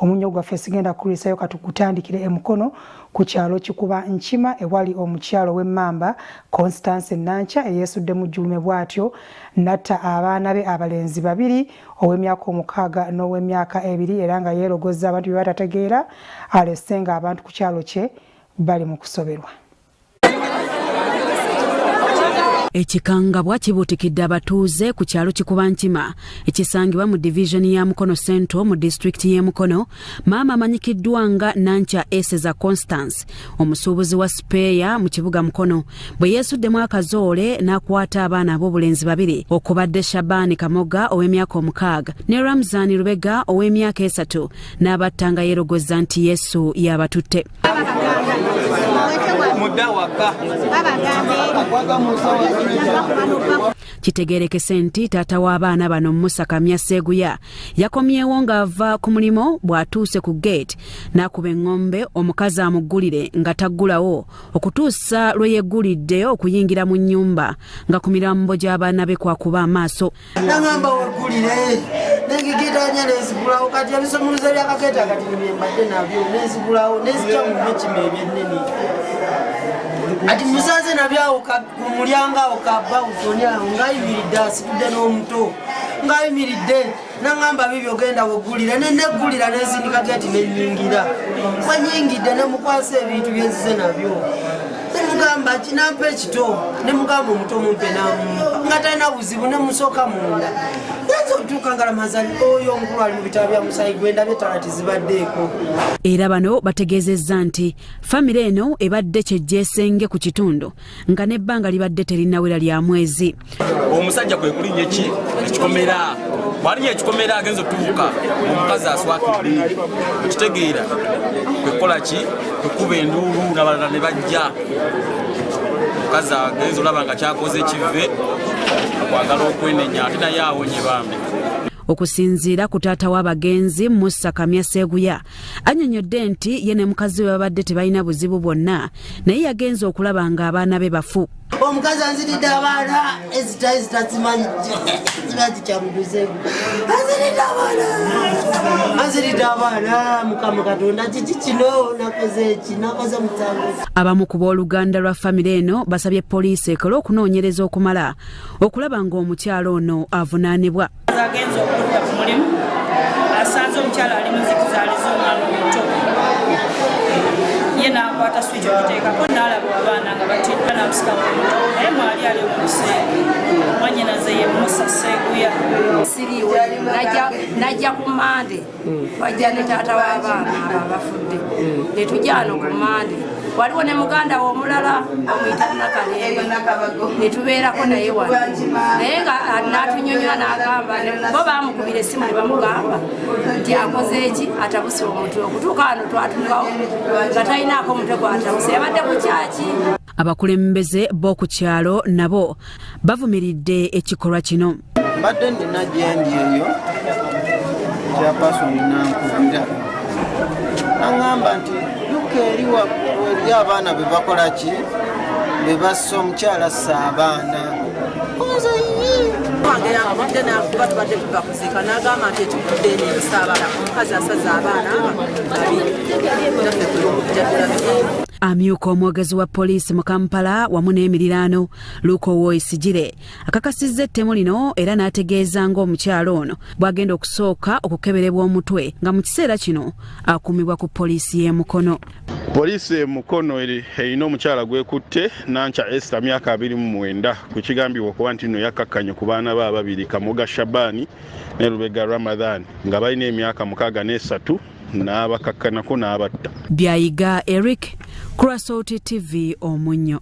Omunyo gwaffe sigenda kulisayo katukutandikire emukono ku kyalo Kikuba Nkima ewali omukyalo w'Emmamba Constance Nancha eyesudde mu jjulume bw'atyo natta abaana be abalenzi babiri ow'emyaka 6 n'ow'emyaka 2 era nga yeerogozza abantu bye batategeera alesse nga abantu ku kyalo kye bali mu kusoberwa. Ekikangabwa kibuutikidde abatuuze ku kyalo Kikuba Nkima ekisangibwa mu division ya Mukono Central mu district y'e Mukono. Maama amanyikiddwa nga Nancha Eseza Constance omusuubuzi wa Speya mu kibuga Mukono bwe yeesuddemu akazoole n'akwata abaana ab'obulenzi babiri okubadde Shabani Kamoga ow'emyaka 6 ne Ramzani Rubega ow'emyaka 3 n'abattanga yeerogozza nti Yesu yabatutte. Kitegeerekese nti taata w'abaana bano Musa Kamya Seguya yakomyewo ng'ava ku mulimo bw'atuuse ku gate n'akuba eŋŋombe omukazi amuggulire nga taggulawo okutuusa lwe yeggulidde okuyingira mu nnyumba nga ku mirambo gy'abaana be kwakuba amaaso. Nangamba weggulire nengigitanya nezigulawo kati ebisomuluzo by'akakeeta kati byembadde nabyo nezigulawo nezitya mu bikime ebyennene ati musaze nabyawo ku mulyango awo kabawutonya ngayimiridde asitudde n'omuto ngayimiridde nangamba bibyo genda weggulira neneggulira nezindika gati nenyingira wanyingidde nemukwasa ebintu byenzize nabyo nemugamba kinampa ekito nemugamba omuto mumpe namumpa nga talina buzibu nemusooka munda yenza otuuka ngalamazani oyo omukulu ali mu bitabo bya musayi gwendabye talati zibaddeeko. Era bano bategeezezza nti famire eno ebadde kyejjeesenge ku kitundu nga n'ebbanga libadde terinawera lya mwezi. Omusajja kwe kulinnya ekikomera bwalinya ekikomera agenza otuuka omukazi aswakidde okitegeera kwekola ki kwekuba enduulu n'abalala ne bajja omukazi agenza olaba nga kyakoze ekive kwagala okwenenya ate naye awonye bambi. Okusinziira ku taata w'abagenzi Musa Kamya Seguya annyonnyodde nti ye ne mukazi we babadde tebalina buzibu bwonna naye yagenza okulaba nga abaana be bafu. Omukazi anzitidde abaana ezitazimanyi kyamuduzeeko anzitidde abaana Mukama Katonda kiki kino nakoze eki nakoze mutango. Abamu ku booluganda lwa famire eno basabye poliisi ekole okunoonyereza okumala okulaba ng'omukyalo ono avunaanibwa. Agenza okudda ku mulimu asanze omukyala ali muzikizaaliza omwana omuto ye n'akwata switch okiteekako n'alaba abaana nga batiddwa n'amusika omuto naye mwali ali omuseege mwanyinaze ye Musa Seguya. Siriiwe najja ku Mande wajja ne taata w'abaana abo abafudde ne tujja wano ku Mande waliwo ne muganda we omulala omuyita Nakalenga ne tubeerako naye wano naye nga n'atunyonyola n'agamba bo baamukubira essimu ne bamugamba nti akoze eki atabuse omutwe okutuuka wano twatuukawo nga talinaako mutwe gwatabuse yabadde ku kyaki. Abakulembeze b'oku kyalo nabo bavumiridde ekikolwa kino. Mbadde nina gyendi eyo kyapasoni nankubira naŋŋamba nti yuka eriwa eri abaana be bakola ki be bassa omukyala assa abaana wange nakuba tubadde tuva kuziika n'agamba nti ekikudde nebisaabala omukazi asaza abaana Amyuka omwogezi wa poliisi mu Kampala wamu n'emiriraano Luko Woisigire akakasizza ettemu lino era n'ategeeza ng'omukyalo ono bw'agenda okusooka okukeberebwa omutwe nga mu kiseera kino akuumibwa ku poliisi y'e Mukono. Poliisi y'e Mukono erina omukyala gwekutte Nancha Esther myaka 29 ku kigambibwa okuba nti nno yakkakkanye ku baana be ababiri Kamoga Shabani ne Rubega Ramadhan nga balina emyaka 63 n'abakakkanako n'abatta. Byayiga Eric, Kurasoti TV Omunyo.